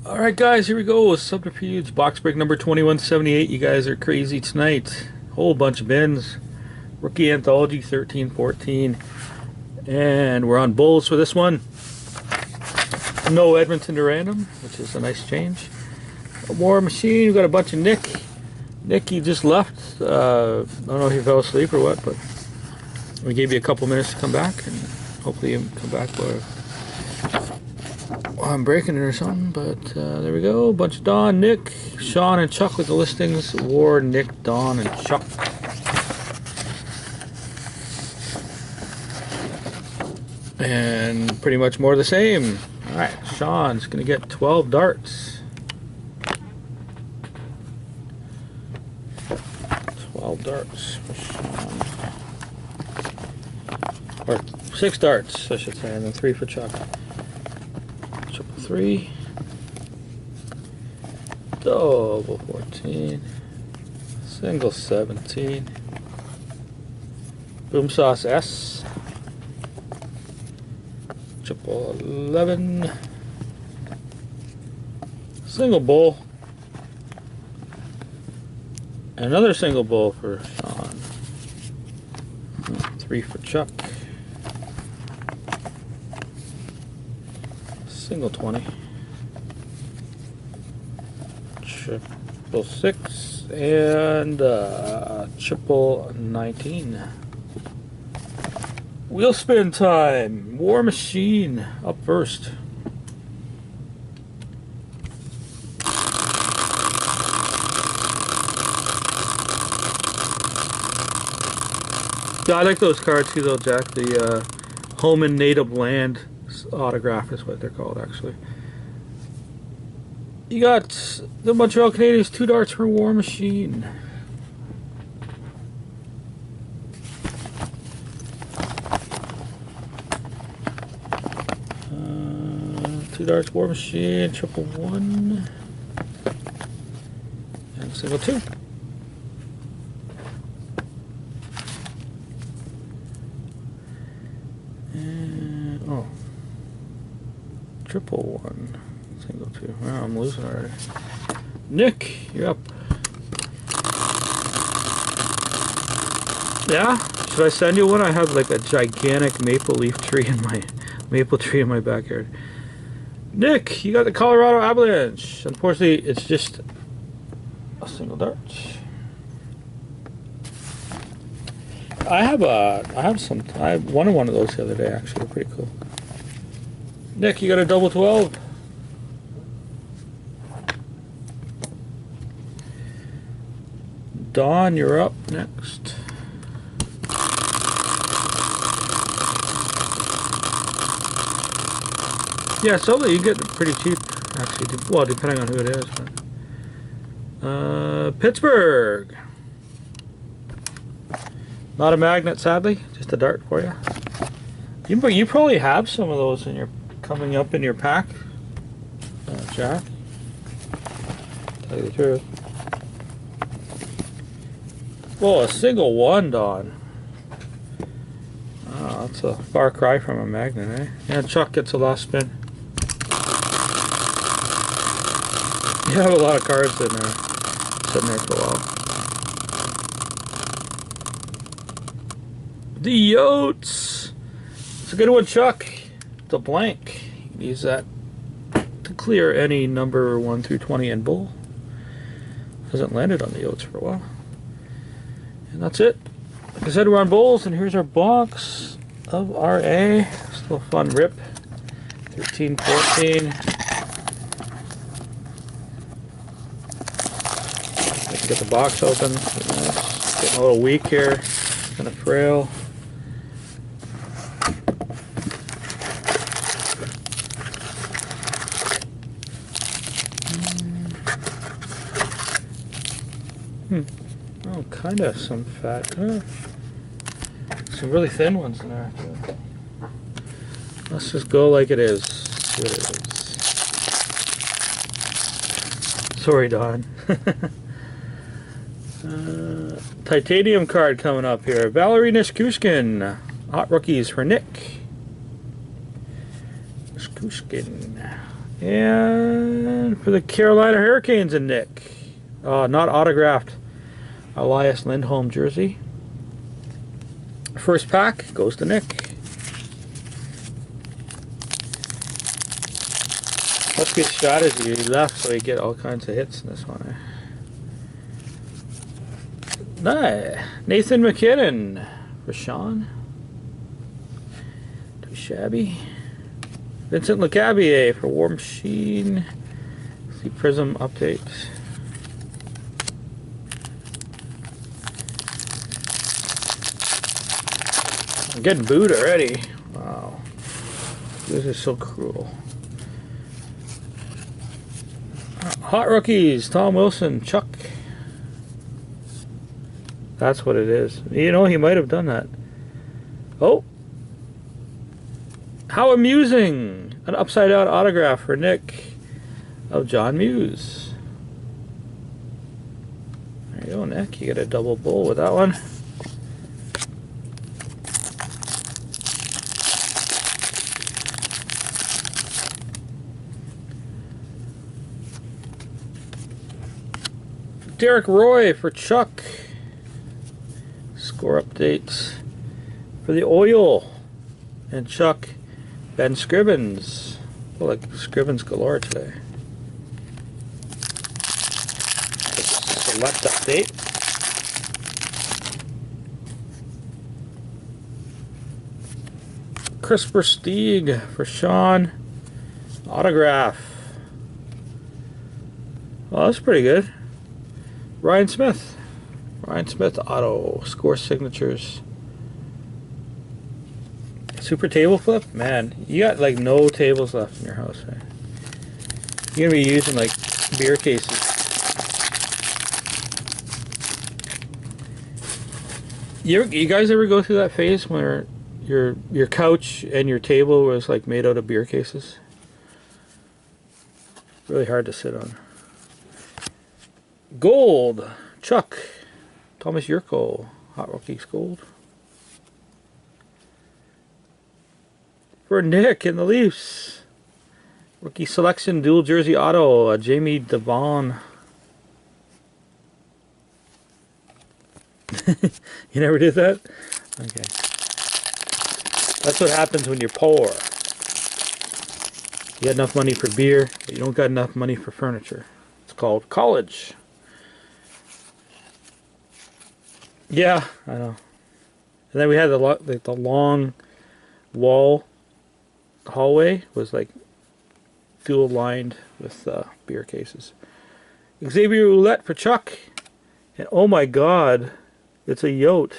Alright guys, here we go. Subterfuge, box break number 2178. You guys are crazy tonight. Whole bunch of bins. Rookie Anthology 13-14. And we're on Bulls for this one. No Edmonton to random, which is a nice change. War Machine, we've got a bunch of Nick. Nick, he just left. I don't know if he fell asleep or what, but we gave you a couple minutes to come back, and hopefully you come back while I'm breaking it or something. But there we go. A bunch of Don, Nick, Sean, and Chuck with the listings. War, Nick, Don, and Chuck. And pretty much more of the same. Alright, Sean's going to get 12 darts. 12 darts for Sean. Or 6 darts, I should say, and then 3 for Chuck. Triple 3. Double 14. Single 17. Boom Sauce S. Triple 11. Single bull. Another single bull for Sean. 3 for Chuck. Single 20. Triple 6 and triple 19. Wheel spin time. War Machine up first. Yeah, I like those cards too, though, Jack. The Home and Native Land autograph is what they're called, actually. You got the Montreal Canadiens, 2 darts for War Machine. Two darts, War Machine, triple 1, and single 2. And, oh, triple 1, single 2. Wow, I'm losing already. Nick, you're up. Yeah, should I send you one? I have like a gigantic maple tree in my backyard. Nick, you got the Colorado Avalanche. Unfortunately, it's just a single dart. I won one of those the other day. Actually, they're pretty cool. Nick, you got a double 12. Don, you're up next. Yeah, so you get it pretty cheap, actually. Well, depending on who it is. But. Pittsburgh. Not a magnet, sadly. Just a dart for you. You probably have some of those in your coming up in your pack, Jack. Tell you the truth. Well, a single 1, Don. Oh, that's a far cry from a magnet, eh? Yeah, Chuck gets a last spin. You have a lot of cards in there, sitting there for a while. The Yotes! It's a good one, Chuck. It's a blank. You can use that to clear any number 1 through 20 in bull. Hasn't landed on the Yotes for a while. And that's it. Like I said, we're on Bulls, and here's our box of RA. Still a fun rip. 13-14. Get the box open. Nice. Getting a little weak here. Kind of frail. Oh, kind of some fat. Some really thin ones in there. Let's just go like it is. See what it is. Sorry, Don. Titanium card coming up here. Valerie Nichushkin. Hot rookies for Nick. Nichushkin. And And for the Carolina Hurricanes and Nick. Not autographed. Elias Lindholm jersey. First pack goes to Nick. Must be a strategy. He left so he get all kinds of hits in this one. Nah. Nathan McKinnon for Sean. Too shabby. Vincent Lecavalier for War Machine. See Prism updates. I'm getting booed already. Wow. This is so cruel. Hot rookies. Tom Wilson. Chuck. That's what it is. You know, he might have done that. Oh. How amusing. An upside down autograph for Nick of John Muse. There you go, Nick. You get a double bull with that one. Derek Roy for Chuck. Score updates for the Oil and Chuck. Ben Scribbins. Well, like Scribbins galore today. Select update. Crisper Stieg for Sean. Autograph. Oh, that's pretty good. Ryan Smith. Ryan Smith auto. Score signatures. Super table flip? Man, you got like no tables left in your house, eh? You're gonna be using like beer cases. You guys ever go through that phase where your couch and your table was like made out of beer cases? Really hard to sit on. Gold. Chuck. Thomas Yurko. Hot Rockies Gold. For Nick in the Leafs. Rookie selection dual jersey auto. Jamie Devon. You never did that? Okay. That's what happens when you're poor. You got enough money for beer, but you don't got enough money for furniture. It's called college. Yeah, I know. And then we had the long wall hallway was like dual lined with beer cases. Xavier Ouellette for Chuck. And oh my god, it's a Yote.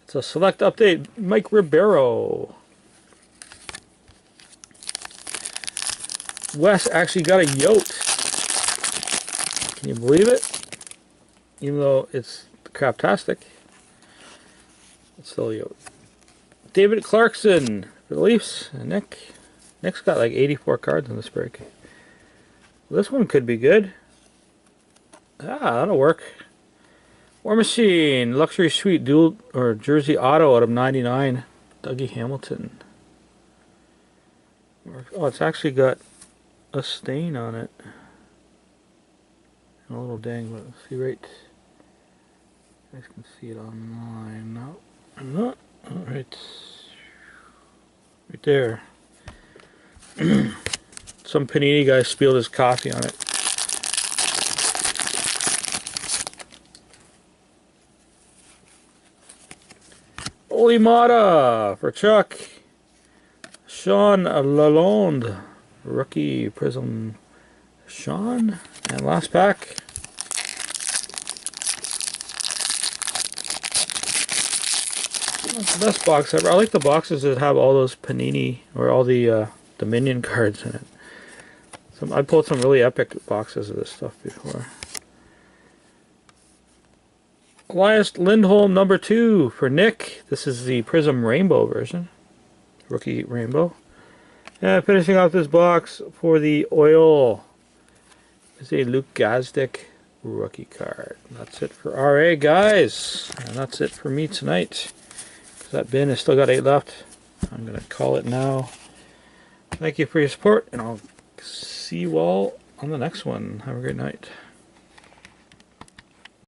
It's a select update. Mike Ribeiro. Wes actually got a Yote. Can you believe it? Even though it's craptastic, it's still a Yote. David Clarkson for the Leafs. And Nick's got like 84 cards in this break. Well, this one could be good. That'll work. War Machine, Luxury Suite dual or jersey auto out of 99. Dougie Hamilton. Oh, it's actually got a stain on it. And a little dang, but see right. You guys can see it online. No, I'm not. Alright. Right there. Some Panini guy spilled his coffee on it. Olimata for Chuck. Sean Lalonde. Rookie Prism Sean. And last pack. That's the best box ever. I like the boxes that have all those Panini or all the Dominion cards in it. I pulled some really epic boxes of this stuff before. Elias Lindholm number 2 for Nick. This is the Prism Rainbow version. Rookie Rainbow. And finishing off this box for the Oil is a Luke Gazdic rookie card. That's it for RA, guys. And that's it for me tonight. That bin has still got 8 left. I'm going to call it now. Thank you for your support, and I'll See you all on the next one. Have a great night.